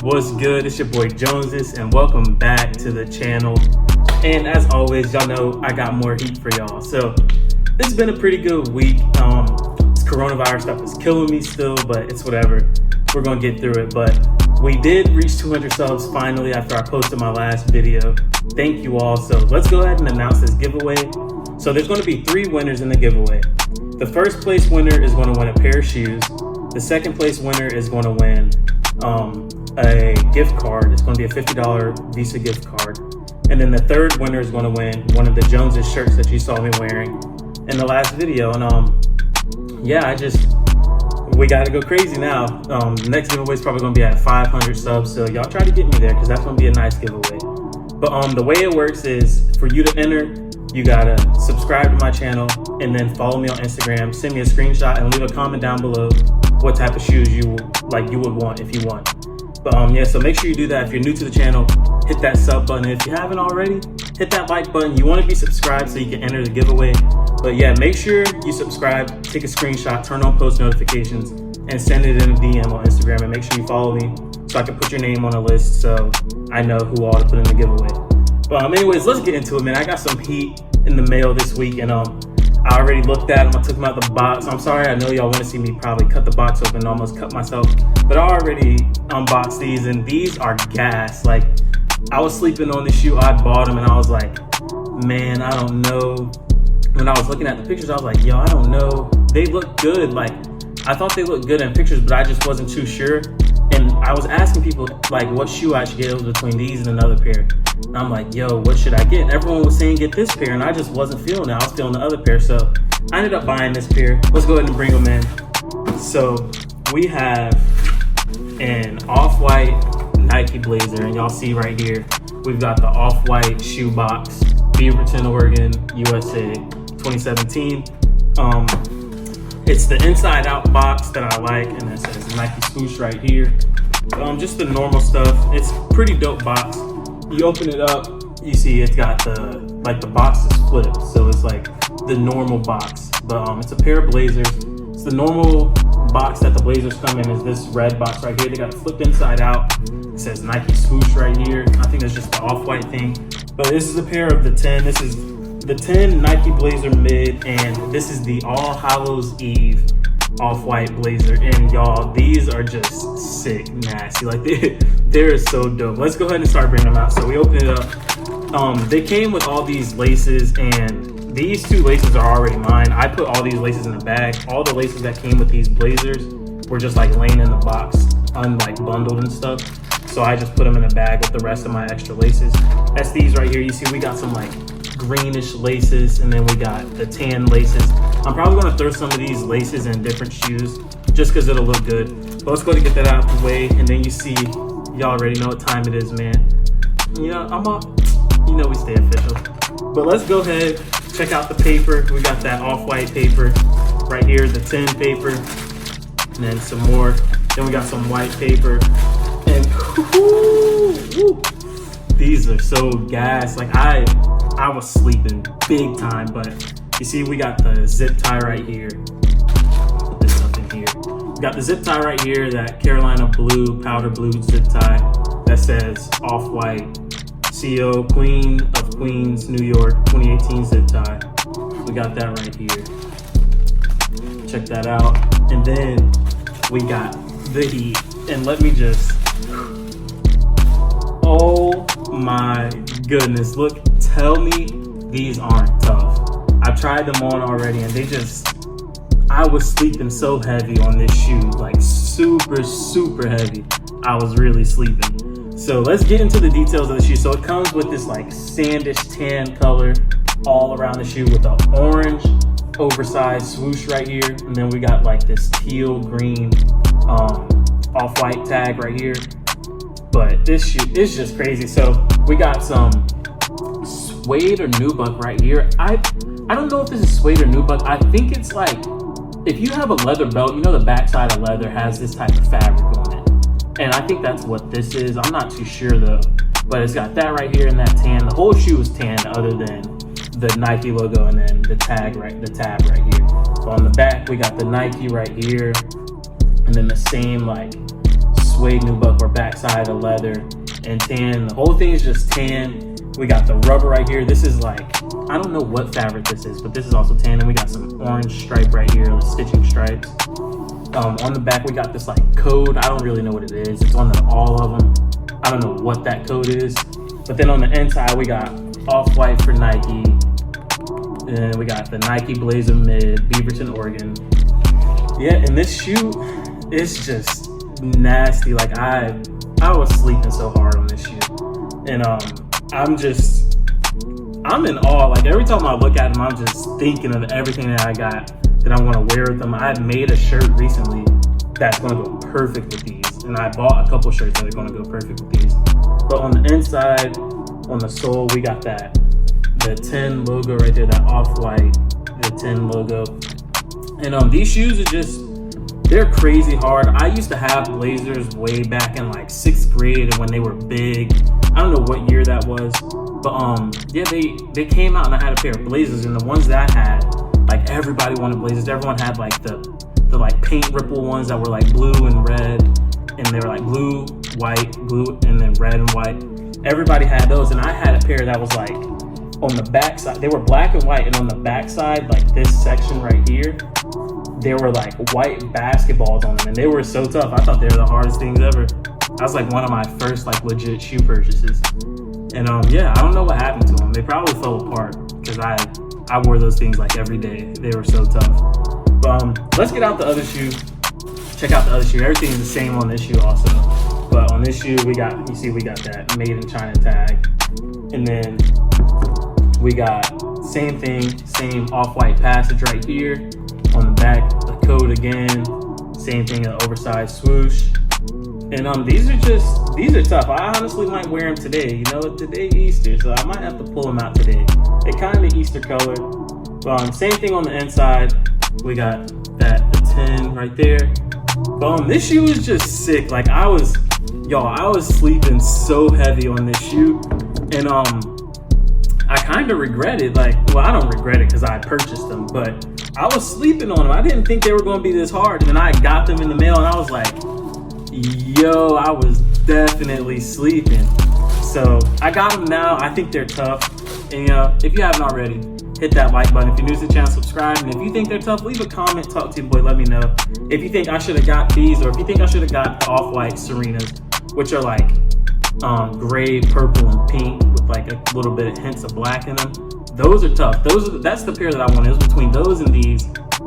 What's good? It's your boy Joneses, and welcome back to the channel. And as always, y'all know I got more heat for y'all. So this has been a pretty good week. This coronavirus stuff is killing me still, but it's whatever. We're gonna get through it. But we did reach 200 subs finally after I posted my last video. Thank you all. So let's go ahead and announce this giveaway. So there's going to be 3 winners in the giveaway. The first place winner is going to win a pair of shoes. The second place winner is going to win a gift card. It's going to be a $50 Visa gift card. And then the third winner is going to win one of the Joneses shirts that you saw me wearing in the last video. And yeah, we got to go crazy now. The next giveaway is probably going to be at 500 subs. So y'all try to get me there because that's going to be a nice giveaway. But the way it works is for you to enter, you gotta subscribe to my channel and then follow me on Instagram. Send me a screenshot and leave a comment down below what type of shoes you would want if you want. But yeah, so make sure you do that. If you're new to the channel, hit that sub button. If you haven't already, hit that like button. You want to be subscribed so you can enter the giveaway. But yeah, make sure you subscribe, take a screenshot, turn on post notifications, and send it in a DM on Instagram. And make sure you follow me so I can put your name on a list so I know who all to put in the giveaway. But anyways, let's get into it, man. I got some heat in the mail this week, and I already looked at them. I took them out the box. I'm sorry, I know y'all want to see me probably cut the box open and almost cut myself, but I already unboxed these, and these are gas. Like, I was sleeping on the shoe, I bought them, and I was like, man, I don't know. When I was looking at the pictures, I was like, yo, I don't know. They look good. Like, I thought they looked good in pictures, but I just wasn't too sure. And I was asking people like what shoe I should get. It was between these and another pair. And I'm like, yo, what should I get? And everyone was saying get this pair, and I just wasn't feeling it. I was feeling the other pair, so I ended up buying this pair. Let's go ahead and bring them in. So we have an off-white Nike blazer, and y'all see right here, we've got the off-white shoe box, Beaverton, Oregon, USA, 2017. It's the inside out box that I like, and it says Nike swoosh right here. Just the normal stuff. It's pretty dope box. You open it up, you see it's got the box is flipped, so it's like the normal box. But it's a pair of blazers. It's the normal box that the blazers come in is this red box right here. They got it flipped inside out. It says Nike swoosh right here. I think that's just the off-white thing. But this is a pair of the 10. This is the 10 Nike Blazer Mid, and this is the All Hallows Eve off-white blazer. And y'all, these are just sick, nasty. Like they're so dope. Let's go ahead and start bringing them out. So we open it up. They came with all these laces, and these 2 laces are already mine. I put all these laces in the bag. All the laces that came with these blazers were just like laying in the box, unlike bundled and stuff. So I just put them in a bag with the rest of my extra laces. That's these right here. You see we got some like greenish laces, and then we got the tan laces. I'm probably gonna throw some of these laces in different shoes just because it'll look good. But let's go ahead and get that out of the way, and then you see, y'all already know what time it is, man. You know we stay official. But let's go ahead, check out the paper. We got that off-white paper right here, the 10 paper, and then some more. Then we got some white paper, and these are so gas. Like I was sleeping big time, but you see we got the zip tie right here. Put this up in here. We got the zip tie right here, that Carolina blue, powder blue zip tie that says off-white CO Queen of Queens, New York, 2018 zip tie. We got that right here. Check that out. And then we got the heat. And let me just, oh my goodness, look, tell me these aren't tough. I tried them on already, and I was sleeping so heavy on this shoe, like super heavy. I was really sleeping. So let's get into the details of the shoe. So it comes with this like sandish tan color all around the shoe with an orange oversized swoosh right here, and then we got like this teal green off-white tag right here. But this shoe is just crazy. So we got some suede or nubuck right here. I don't know if this is suede or nubuck. I think it's like, if you have a leather belt, you know the backside of leather has this type of fabric on it. And I think that's what this is. I'm not too sure though. But it's got that right here and that tan. The whole shoe is tan other than the Nike logo and then the tab right here. So on the back we got the Nike right here, and then the same like suede nubuck or backside of leather and tan. The whole thing is just tan. We got the rubber right here. This is like, I don't know what fabric this is, but this is also tan. And we got some orange stripe right here, stitching stripes. On the back, we got this like code. I don't really know what it is. It's on all of them. I don't know what that code is. But then on the inside, we got Off-White for Nike. And we got the Nike Blazer Mid, Beaverton, Oregon. Yeah, and this shoe is just nasty. Like I was sleeping so hard on this shoe. And I'm in awe. Like every time I look at them, I'm just thinking of everything that I got that I want to wear with them. I made a shirt recently that's going to go perfect with these, and I bought a couple shirts that are going to go perfect with these. But on the inside, on the sole, we got the 10 logo right there, that Off-White, the 10 logo. And these shoes are they're crazy hard. I used to have Blazers way back in like 6th grade, and when they were big. I don't know what year that was, but yeah, they came out and I had a pair of Blazers, and the ones that I had, like everybody wanted Blazers. Everyone had like the like paint ripple ones that were like blue and red, and they were like blue, white, blue, and then red and white. Everybody had those, and I had a pair that was like on the back side. They were black and white, and on the back side, like this section right here, there were like white basketballs on them, and they were so tough. I thought they were the hardest things ever. That was like one of my first like legit shoe purchases. And yeah, I don't know what happened to them. They probably fell apart because I wore those things like every day. They were so tough. But let's get out the other shoe. Check out the other shoe. Everything's the same on this shoe also. But on this shoe, we got that made in China tag. And then we got same thing, same Off-White passage right here. On the back, the code again. Same thing, an oversized swoosh. And these are tough. I honestly might wear them today. You know, today Easter, so I might have to pull them out today. They kind of Easter color. Same thing on the inside. We got the 10 right there. This shoe is just sick. Like I was sleeping so heavy on this shoe, and I kind of regret it. Like, well, I don't regret it because I purchased them, but I was sleeping on them. I didn't think they were going to be this hard, and then I got them in the mail, and I was like, yo, I was definitely sleeping. So I got them now. I think they're tough. And if you haven't already, hit that like button. If you're new to the channel, subscribe. And if you think they're tough, leave a comment, talk to your boy, let me know. If you think I should have got these, or if you think I should have got the Off-White Serenas, which are like gray, purple, and pink with like a little bit of hints of black in them. Those are tough. That's the pair that I wanted. It was between those and these,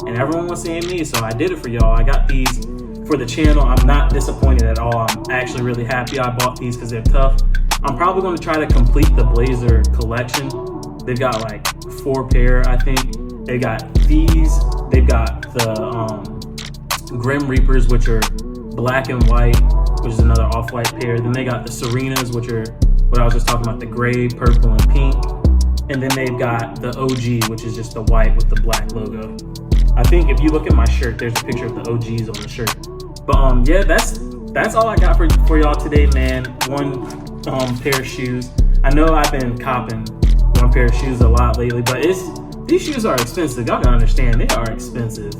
and everyone was saying these, so I did it for y'all. I got these for the channel. I'm not disappointed at all. I'm actually really happy I bought these because they're tough. I'm probably going to try to complete the Blazer collection. They've got like 4 pair, I think. They got these. They've got the Grim Reapers, which are black and white, which is another Off-White pair. Then they got the Serenas, which are what I was just talking about, the gray, purple, and pink. And then they've got the OG, which is just the white with the black logo. I think if you look at my shirt, there's a picture of the OGs on the shirt. But yeah, that's all I got for y'all today, man. One pair of shoes. I know I've been copping one pair of shoes a lot lately, but these shoes are expensive. Y'all gotta understand, they are expensive.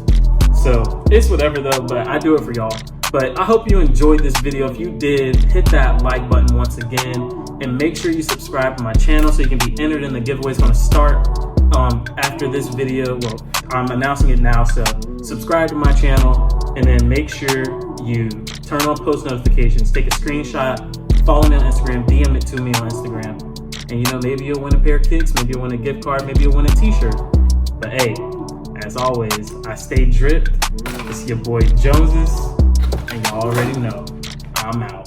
So it's whatever though, but I do it for y'all. But I hope you enjoyed this video. If you did, hit that like button once again, and make sure you subscribe to my channel so you can be entered in the giveaway. It's gonna start after this video. Well, I'm announcing it now, so subscribe to my channel, and then make sure you turn on post notifications, take a screenshot, follow me on Instagram, DM it to me on Instagram, and maybe you'll win a pair of kicks, maybe you'll win a gift card, maybe you'll win a t-shirt. But hey, as always, I stay dripped. It's your boy Joneses, and y'all already know I'm out.